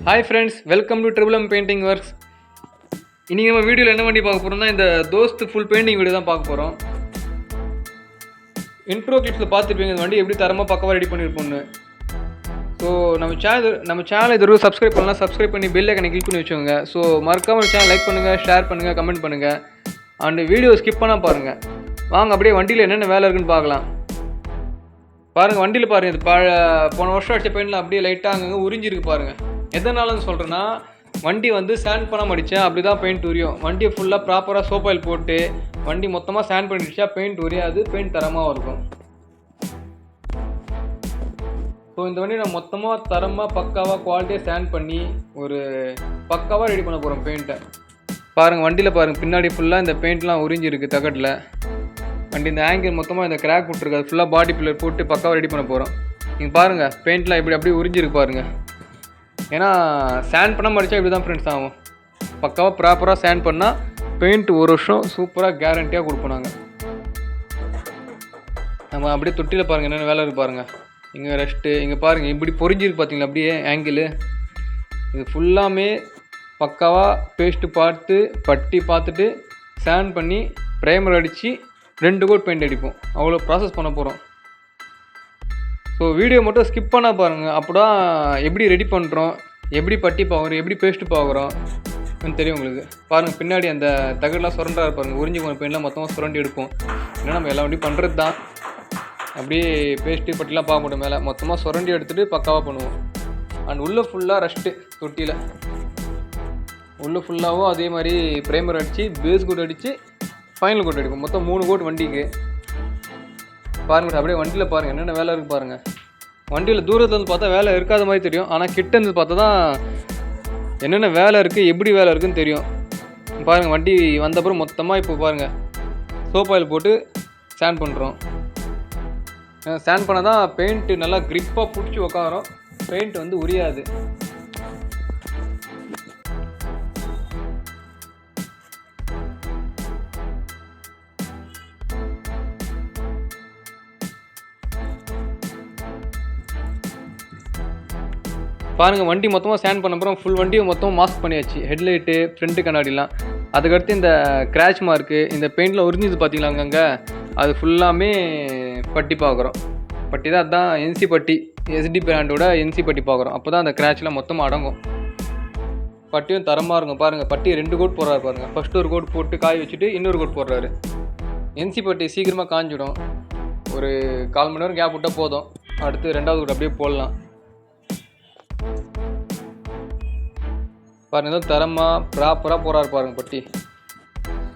Hi friends, welcome to Triple M Painting Works. இன்னைக்கு நம்ம வீடியோவில் என்ன பண்ணி பார்க்க போகிறோம்னா இந்த தோஸ்த் ஃபுல் பெயிண்டிங் வீடியோ தான் பார்க்க போகிறோம். இன்ட்ரோ கிளிப்ஸில் பார்த்துருப்பீங்க இந்த வண்டி எப்படி தரமாக பக்கவாக ரெடி பண்ணியிருப்போம்னு. ஸோ நம்ம சேனல் இது வரைக்கும் சப்ஸ்கிரைப் பண்ணலாம், சப்ஸ்கிரைப் பண்ணி பெல் ஐக்கனை கிளிக் பண்ணி வச்சுக்கோங்க. ஸோ மறக்காமல் சேனல் லைக் பண்ணுங்கள், ஷேர் பண்ணுங்கள், கமெண்ட் பண்ணுங்கள். அண்ட் வீடியோ ஸ்கிப் பண்ணால் பாருங்கள். வாங்க அப்படியே வண்டியில் என்னென்ன வேலை இருக்குன்னு பார்க்கலாம். பாருங்கள், வண்டியில் பாருங்கள், இது போன வருஷம் அடித்த பெயிண்டில் அப்படியே லைட்டாக அங்கங்கே உறிஞ்சிருக்கு பாருங்கள். எதனாலன்னு சொல்கிறேன்னா, வண்டி வந்து சேண்ட் பண்ண அடித்தேன், அப்படி தான் பெயிண்ட் உரியும். வண்டியை ஃபுல்லாக ப்ராப்பராக சோப் ஆயில் போட்டு வண்டி மொத்தமாக சேண்ட் பண்ணிடுச்சா பெயிண்ட் உரியாது, பெயிண்ட் தரமாக இருக்கும். ஸோ இந்த வண்டி நான் மொத்தமாக தரமாக பக்காவாக குவாலிட்டியாக சேண்ட் பண்ணி ஒரு பக்காவாக ரெடி பண்ண போகிறோம் பெயிண்ட்டை. பாருங்கள், வண்டியில் பாருங்கள், பின்னாடி ஃபுல்லாக இந்த பெயிண்ட்லாம் உறிஞ்சிருக்கு தகட்டில். வண்டி இந்த ஆங்கிள் மொத்தமாக இந்த கிராக் விட்டுருக்கு, அது ஃபுல்லாக பாடி பில்லர் போட்டு பக்காவாக ரெடி பண்ண போகிறோம். நீங்கள் பாருங்கள், பெயிண்ட்லாம் இப்படி அப்படியே உறிஞ்சிருக்கு பாருங்கள். ஏன்னா சேண்ட் பண்ண மடித்தா இப்படி தான் ஃப்ரெண்ட்ஸ் ஆகும். பக்காவாக ப்ராப்பராக சேண்ட் பண்ணால் பெயிண்ட் ஒரு வருஷம் சூப்பராக கேரண்டியாக கொடுப்போம் நாங்கள். நம்ம அப்படியே தொட்டியில் பாருங்கள் என்னென்ன வேலை இருக்குது பாருங்கள். இங்கே ரெஸ்ட்டு, இங்கே பாருங்கள் இப்படி பொறிஞ்சிருக்கு பார்த்தீங்களா அப்படியே ஆங்கிள். இது ஃபுல்லாமே பக்காவாக பேஸ்ட்டு பார்த்து பட்டி பார்த்துட்டு சேண்ட் பண்ணி ப்ரைமர் அடித்து 2 கோட் பெயிண்ட் அடிப்போம். அவ்வளோ ப்ராசஸ் பண்ண போகிறோம். ஸோ வீடியோ மட்டும் ஸ்கிப் பண்ணால் பாருங்கள், அப்போ எப்படி ரெடி பண்ணுறோம், எப்படி பட்டி பார்க்குறோம், எப்படி பேஸ்ட்டு பார்க்குறோம் தெரியும் உங்களுக்கு. பாருங்கள், பின்னாடி அந்த தகடெலாம் சுரண்டா இருப்பாருங்க, உறிஞ்சி போன பெயிண்ட்லாம் மொத்தமாக சுரண்டி எடுப்போம். ஏன்னா நம்ம எல்லா வண்டியும் பண்ணுறது தான். அப்படியே பேஸ்ட்டு பட்டிலாம் பார்க்க மாட்டோம், மேலே மொத்தமாக சுரண்டி எடுத்துகிட்டு பக்காவாக பண்ணுவோம். அண்ட் உள்ளே ஃபுல்லாக ரஷ்ட்டு தொட்டியில் உள்ளே ஃபுல்லாகவும் அதே மாதிரி ப்ரைமர் அடித்து பேஸ் கோட் அடித்து ஃபைனல் கோட் அடிப்போம். மொத்தம் 3 கோட் வண்டிக்கு. பாருங்கள், அப்படியே வண்டியில் பாருங்கள் என்னென்ன வேலை இருக்குது பாருங்கள். வண்டியில் தூரத்தில் வந்து பார்த்தா வேலை இருக்காத மாதிரி தெரியும், ஆனால் கிட்ட இருந்து பார்த்தா தான் என்னென்ன வேலை இருக்குது, எப்படி வேலை இருக்குதுன்னு தெரியும். பாருங்கள், வண்டி வந்தப்புறம் மொத்தமாக இப்போ பாருங்கள் சோப் ஆயில் போட்டு சேண்ட் பண்ணுறோம். சேண்ட் பண்ணால் தான் பெயிண்ட்டு நல்லா க்ரிப்பாக பிடிச்சி உக்காரோம், பெயிண்ட் வந்து உரியாது. பாருங்கள், வண்டி மொத்தமாக சேண்ட் பண்ண அப்புறம் ஃபுல் வண்டியும் மொத்தமாக மாஸ்க் பண்ணியாச்சு. ஹெட்லைட்டு, ஃப்ரண்ட்டு கண்ணாடிலாம். அதுக்கடுத்து இந்த கிராச் மார்க்கு, இந்த பெயிண்டில் உறிஞ்சிது பார்த்தீங்களா அங்கங்கே, அது ஃபுல்லாமே பட்டி பார்க்குறோம். பட்டி தான், அதுதான் என்சி பட்டி, எஸ்டி பிராண்டோட என்சி பட்டி பார்க்குறோம். அப்போ தான் அந்த கிராச்லாம் மொத்தமாக அடங்கும். பட்டியும் தரமாக இருக்கும். பாருங்கள், பட்டி 2 கோட் போடுறாரு பாருங்கள். ஃபஸ்ட்டு ஒரு கோட் போட்டு காய வச்சுட்டு இன்னொரு கோட் போடுறாரு. என்சி பட்டி சீக்கிரமாக காஞ்சிடும், ஒரு 1/4 மணி நேரம் கேப் விட்டால் போதும். அடுத்து 2வது கோட் அப்படியே போடலாம். பாருங்கள், ஏதோ தரமாக ப்ராப்பராக போகிறாரு பாருங்கள் பட்டி.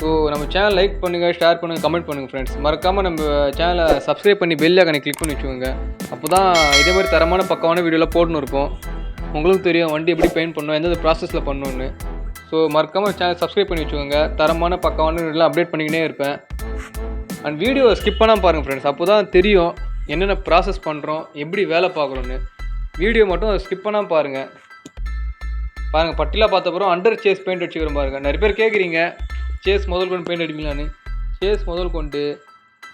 ஸோ நம்ம சேனல் லைக் பண்ணுங்கள், ஷேர் பண்ணுங்கள், கமெண்ட் பண்ணுங்கள் ஃப்ரெண்ட்ஸ். மறக்காமல் நம்ம சேனலை சப்ஸ்கிரைப் பண்ணி பெல் ஐக்கானை கிளிக் பண்ணி வச்சுக்கோங்க. அப்போ தான் இதே மாதிரி தரமான பக்கமான வீடியோலாம் போட்டுன்னு இருப்போம். உங்களுக்கும் தெரியும் வண்டி எப்படி பெயிண்ட் பண்ணணும், எந்தெந்த ப்ராசஸில் பண்ணணுன்னு. ஸோ மறக்காமல் சேனல் சப்ஸ்கிரைப் பண்ணி வச்சுக்கோங்க. தரமான பக்கமான வீடியோலாம் அப்டேட் பண்ணிக்கினே இருப்பேன். அண்ட் வீடியோ ஸ்கிப் பண்ணாமல் பாருங்கள் ஃப்ரெண்ட்ஸ், அப்போ தான் தெரியும் என்னென்ன ப்ராசஸ் பண்ணுறோம், எப்படி வேலை பார்க்குறோன்னு. வீடியோ மட்டும் ஸ்கிப் பண்ணாமல் பாருங்கள். பாருங்கள், பட்டிலாம் பார்த்த அப்புறம் அண்டர் சேஸ் பெயிண்ட் அடிச்சுக்கிறோம் பாருங்கள். நிறைய பேர் கேட்குறீங்க சேஸ் முதல் கொண்டு பெயிண்ட் அடிப்பீங்களான்னு. சேஸ் முதல் கொண்டு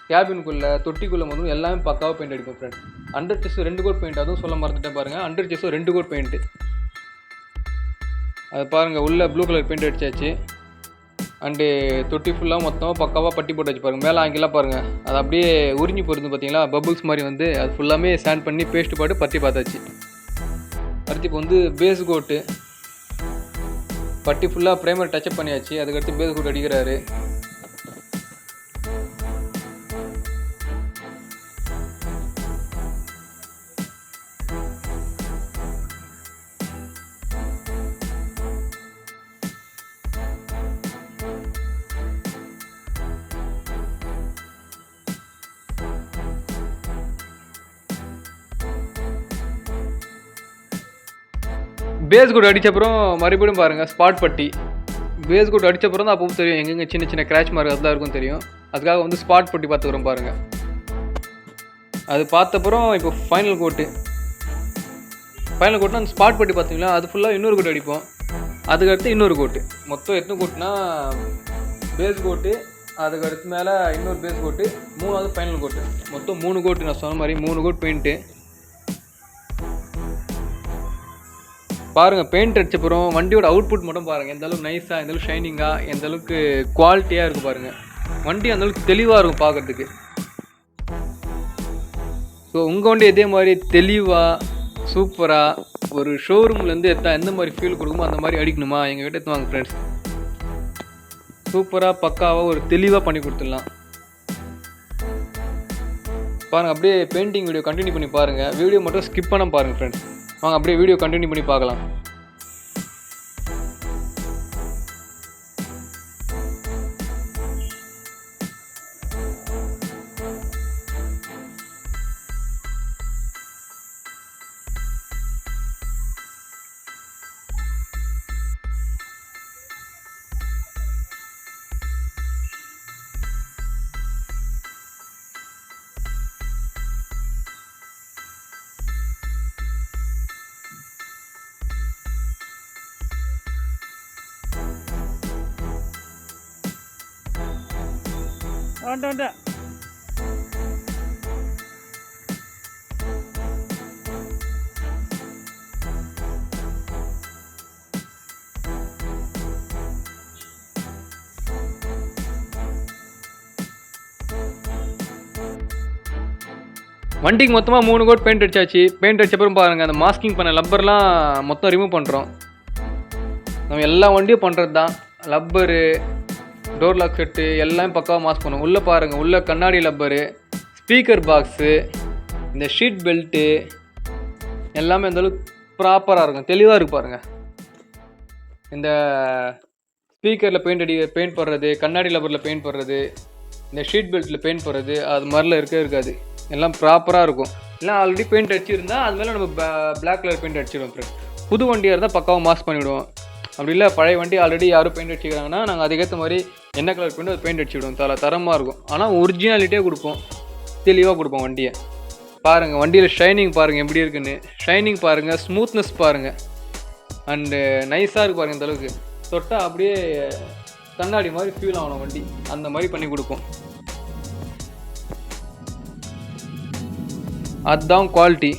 கேபினுக்குள்ளே தொட்டிக்குள்ளே முதல் எல்லாமே பக்காவாக பெயிண்ட் அடிக்கும் friends. Under chassis 2 coat paint, அதுவும் சொல்ல மறந்துட்டேன் பாருங்கள். அண்டர் சேஸும் 2 கோட் பெயிண்ட்டு. அது பாருங்கள், உள்ள ப்ளூ கலர் பெயிண்ட் அடிச்சாச்சு. அண்டு தொட்டி ஃபுல்லாக மொத்தமாக பக்காவாக பட்டி போட்டு வச்சு பாருங்கள். மேலே அங்கெல்லாம் பாருங்கள், அது அப்படியே உறிஞ்சி போகிறது பார்த்தீங்களா, பபுள்ஸ் மாதிரி வந்து அது ஃபுல்லாமே சேண்ட் பண்ணி பேஸ்ட்டு போட்டு பட்டி பார்த்தாச்சு. அடுத்து இப்போ வந்து பேஸ் கோட்டு பட்டி ஃபுல்லாக ப்ரைமர் டச்சப் பண்ணியாச்சு. அதுக்கடுத்து பேஸ் கோட் அடிக்கிறாரு. பேஸ் கோட் அடித்தப்புறம் மறுபடியும் பாருங்கள் ஸ்பாட் பட்டி. பேஸ் கோட் அடித்தப்புறம் தான் அப்பவும் தெரியும் எங்கெங்கே சின்ன சின்ன கிராச் மார்க் அதெல்லாம் இருக்கும் தெரியும். அதுக்காக வந்து ஸ்பாட் பட்டி பார்த்துக்கிறோம் பாருங்கள். அது பார்த்தப்புறம் இப்போ ஃபைனல் கோட்டு. ஃபைனல் கோட்னா அந்த ஸ்பாட் பட்டி பார்த்தீங்களா, அது ஃபுல்லாக இன்னொரு கோட் அடிப்போம். அதுக்கடுத்து இன்னொரு கோட்டு. மொத்தம் எத்தனை கோட்டுனா பேஸ் கோட்டு, அதுக்கடுத்து மேலே இன்னொரு பேஸ் கோட்டு, 3வது ஃபைனல் கோட்டு. மொத்தம் 3 கோட்டு. நான் சொன்ன மாதிரி 3 கோட் பெயிண்ட்டு. பாருங்கள் பெயிண்ட் அடிச்சப்புறம் வண்டியோட அவுட்புட் மட்டும் பாருங்கள். எந்த அளவுக்கு நைஸாக, எந்த அளவுக்கு ஷைனிங்காக, எந்த அளவுக்கு குவாலிட்டியாக இருக்குது பாருங்கள். வண்டி அந்தளவுக்கு தெளிவாக இருக்கும் பார்க்குறதுக்கு. ஸோ உங்கள் வண்டி இதே மாதிரி தெளிவாக சூப்பராக ஒரு ஷோரூம்லேருந்து எந்த மாதிரி ஃபீல் கொடுக்குமோ அந்த மாதிரி அடிக்கணுமா, எங்ககிட்ட எடுத்துவாங்க ஃப்ரெண்ட்ஸ். சூப்பராக பக்காவாக ஒரு தெளிவாக பண்ணி கொடுத்துடலாம். பாருங்கள் அப்படியே பெயிண்டிங் வீடியோ கண்டினியூ பண்ணி பாருங்கள். வீடியோ மட்டும் ஸ்கிப் பண்ண பாருங்கள் ஃப்ரெண்ட்ஸ். வாங்க அப்படியே வீடியோ கண்டினியூ பண்ணி பார்க்கலாம். வண்டிக்கு மொத்தமாக 3 கோட் பெயிண்ட் அடிச்சாச்சு. பெயிண்ட் அடிச்சப்பறம் பாருங்கள் அந்த மாஸ்கிங் பண்ண லப்பர்லாம் மொத்தம் ரிமூவ் பண்ணுறோம். நம்ம எல்லா வண்டியும் பண்ணுறது தான். லப்பரு, டோர் லாக் செட்டு எல்லாமே பக்காவாக மாஸ்க் பண்ணுவோம். உள்ளே பாருங்கள், உள்ளே கண்ணாடி லப்பரு, ஸ்பீக்கர் பாக்ஸு, இந்த ஷீட் பெல்ட்டு எல்லாமே அந்தளவுக்கு ப்ராப்பராக இருக்கும், தெளிவாக இருக்குது பாருங்கள். இந்த ஸ்பீக்கரில் பெயிண்ட் போடுறது, கண்ணாடி லப்பரில் பெயிண்ட் போடுறது, இந்த ஷீட் பெல்ட்டில் பெயிண்ட் போடுறது அது மாதிரிலாம் இருக்காது. எல்லாம் ப்ராப்பராக இருக்கும். எல்லாம் ஆல்ரெடி பெயிண்ட் அடிச்சிருந்தா அது மேலே நம்ம பிளாக் கலர் பெயிண்ட் அடிச்சிடுவோம் ஃப்ரெண்ட். புது வண்டியாக இருந்தால் பக்காவாக மாஸ்க் பண்ணிவிடுவோம். அப்படி இல்லை பழைய வண்டி ஆல்ரெடி யாரும் பெயிண்ட் அடிச்சிக்கிறாங்கன்னா நாங்கள் அதுக்கேற்ற மாதிரி என்ன கலர் பெயிண்ட் அது பெயிண்ட் அடிச்சிவிடுவோம். தரமாக இருக்கும். ஆனால் ஒரிஜினாலிட்டியே கொடுப்போம், தெளிவாக கொடுப்போம் வண்டியை. பாருங்கள் வண்டியில் ஷைனிங் பாருங்கள் எப்படி இருக்குன்னு. ஷைனிங் பாருங்கள், ஸ்மூத்னஸ் பாருங்கள், அண்டு நைஸாக இருக்குது பாருங்கள். இந்தளவுக்கு தொட்டால் அப்படியே கண்ணாடி மாதிரி ஃபீல் ஆகணும் வண்டி, அந்த மாதிரி பண்ணி கொடுப்போம். அதுதான் குவாலிட்டி.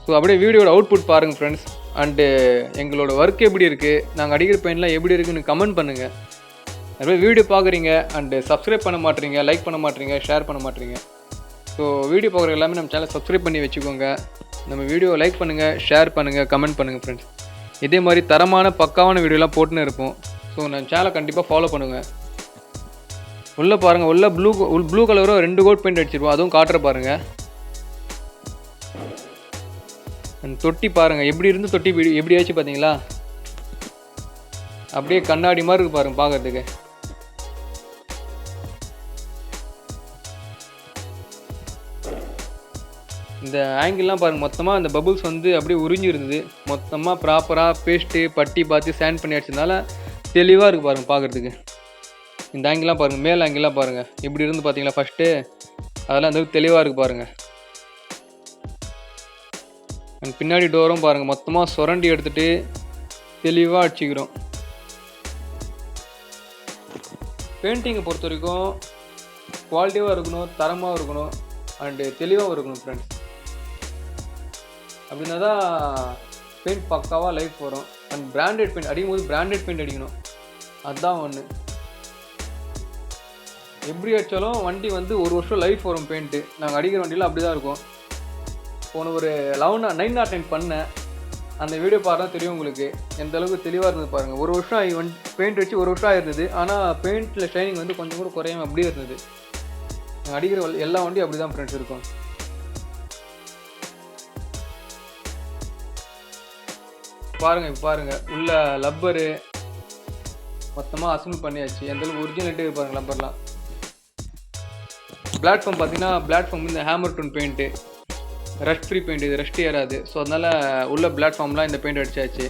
ஸோ அப்படியே வீடியோட அவுட்புட் பாருங்கள் ஃப்ரெண்ட்ஸ். அண்டு எங்களோட ஒர்க் எப்படி இருக்குது, நாங்கள் அடிக்கிற பெயிண்ட்லாம் எப்படி இருக்குதுன்னு கமெண்ட் பண்ணுங்கள். நிறைய வீடியோ பார்க்குறீங்க அண்டு சப்ஸ்கிரைப் பண்ண மாட்டேறீங்க, லைக் பண்ண மாட்டேறீங்க, ஷேர் பண்ண மாட்டேறீங்க. ஸோ வீடியோ பார்க்குற எல்லாமே நம்ம சேனலை சப்ஸ்கிரைப் பண்ணி வச்சுக்கோங்க. நம்ம வீடியோ லைக் பண்ணுங்கள், ஷேர் பண்ணுங்கள், கமெண்ட் பண்ணுங்கள் ஃப்ரெண்ட்ஸ். இதே மாதிரி தரமான பக்காவான வீடியோலாம் போட்டுன்னு இருப்போம். ஸோ நம்ம சேனலை கண்டிப்பாக ஃபாலோ பண்ணுங்கள். உள்ளே பாருங்கள், உள்ளே ப்ளூ கலரோ 2 கோட் பெயிண்ட் அடிச்சிருப்போம், அதுவும் காட்டுற பாருங்கள். அந்த தொட்டி பாருங்கள் எப்படி இருந்து தொட்டி எப்படி ஆச்சு பார்த்தீங்களா, அப்படியே கண்ணாடி மாதிரி இருக்குது பாருங்கள் பார்க்குறதுக்கு. இந்த ஆங்கிள்லாம் பாருங்கள், மொத்தமாக அந்த பபுள்ஸ் வந்து அப்படியே உறிஞ்சி இருந்தது. மொத்தமாக ப்ராப்பராக பேஸ்ட்டு பட்டி பார்த்து சேண்ட் பண்ணி அடிச்சதுனால தெளிவாக இருக்குது பாருங்கள் பார்க்குறதுக்கு. இந்த ஆங்கிள்லாம் பாருங்கள், மேல் ஆங்கிள்லாம் பாருங்கள் எப்படி இருந்து பார்த்தீங்களா ஃபஸ்ட்டு, அதெல்லாம் அந்த தெளிவாக இருக்குது பாருங்கள். அண்ட் பின்னாடி டோரும் பாருங்கள், மொத்தமாக சுரண்டி எடுத்துகிட்டு தெளிவாக அடிச்சிக்கிறோம். பெயிண்டிங்கை பொறுத்த வரைக்கும் குவாலிட்டியாக இருக்கணும், தரமாக இருக்கணும், அண்டு தெளிவாகவும் இருக்கணும் ஃப்ரெண்ட்ஸ். அப்படின்னா தான் பெயிண்ட் பக்காவாக லைஃப் வரும். அண்ட் பிராண்டட் பெயிண்ட் அடிக்கும் போது பிராண்டட் பெயிண்ட் அடிக்கணும், அதுதான் ஒன்று. எப்படி அடித்தாலும் வண்டி வந்து 1 வருஷம் லைஃப் வரும் பெயிண்ட்டு. நாங்கள் அடிக்கிற வண்டியில் அப்படி தான் இருக்கும். போன ஒரு 909 பண்ணேன், அந்த வீடியோ பார்த்தா தெரியும் உங்களுக்கு எந்த அளவுக்கு தெளிவாக இருந்தது பாருங்கள். 1 வருஷம் பெயிண்ட் அடித்து 1 வருஷம் ஆயிருந்தது. ஆனால் பெயிண்டில் ஷைனிங் வந்து கொஞ்சம் கூட குறையாமல் அப்படியே இருந்தது. நாங்கள் அடிக்கிற எல்லா வண்டியும் அப்படி தான் ஃப்ரெண்ட்ஸ் இருக்கும். பாருங்கள் இப்போ பாருங்கள், உள்ள லப்பரு மொத்தமாக அசம்பிள் பண்ணியாச்சு. எந்தளவுக்கு ஒரிஜினாலிட்டி இருப்பாருங்க லப்பர்லாம். பிளாட்ஃபார்ம் பார்த்தீங்கன்னா பிளாட்ஃபார்ம் இந்த ஹேமர் டூன் பெயிண்ட்டு ரஸ்ட் ஃப்ரீ பெயிண்ட், இது ரஸ்ட் ஏறாது. ஸோ அதனால் உள்ள பிளாட்ஃபார்ம்லாம் இந்த பெயிண்ட் அடிச்சாச்சு.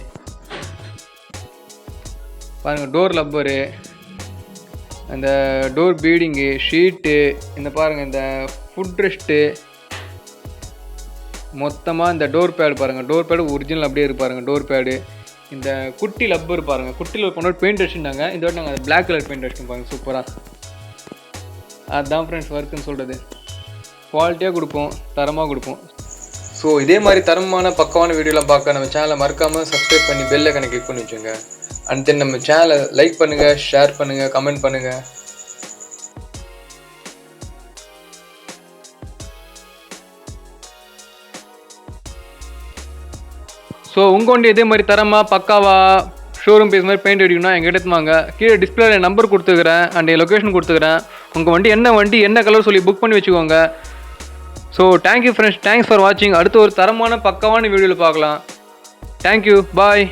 பாருங்கள் டோர் லப்பரு, அந்த டோர் பீடிங்கு, ஷீட்டு, இந்த பாருங்கள் இந்த ஃபுட் ரெஸ்ட்டு, மொத்தமாக இந்த டோர் பேடு பாருங்கள். டோர் பேடு ஒரிஜினல் அப்படியே இருக்கு பாருங்கள். டோர் பேடு, இந்த குட்டி லப்பர் பாருங்கள். குட்டியில் கொண்டு பெயிண்ட் அடிச்சுட்டாங்க. இந்த வாட்டி நாங்கள் பிளாக் கலர் பெயிண்ட் அடிச்சிட்டோம் பாருங்கள். சூப்பராக. அதுதான் ஃப்ரெண்ட்ஸ் ஒர்க்குன்னு சொல்கிறது. குவாலிட்டியாக கொடுப்போம், தரமாக கொடுப்போம். ஸோ இதே மாதிரி தரமான பக்கமான வீடியோலாம் பார்க்க நம்ம சேனலை மறக்காமல் சப்ஸ்கிரைப் பண்ணி பெல் ஐகானை கிளிக் பண்ணி வச்சுங்க. அண்ட் தென் நம்ம சேனலை லைக் பண்ணுங்கள், ஷேர் பண்ணுங்கள், கமெண்ட் பண்ணுங்கள். ஸோ உங்கள் வண்டி இதே மாதிரி தரமாக பக்காவாக ஷோரூம் பேஸ் மாதிரி பெயிண்ட் அடிக்கணும்னா எங்கள் எடுத்துவாங்க. கீழே டிஸ்பிளேல நம்பர் கொடுத்துக்கிறேன் அண்ட் லொக்கேஷன் கொடுத்துக்கிறேன். உங்கள் வண்டி என்ன கலர் சொல்லி புக் பண்ணி வச்சுக்கோங்க. So thank you friends, thanks for வாட்சிங். அடுத்து ஒரு தரமான பக்காவான வீடியோவில் பார்க்கலாம். தேங்க்யூ, பாய்.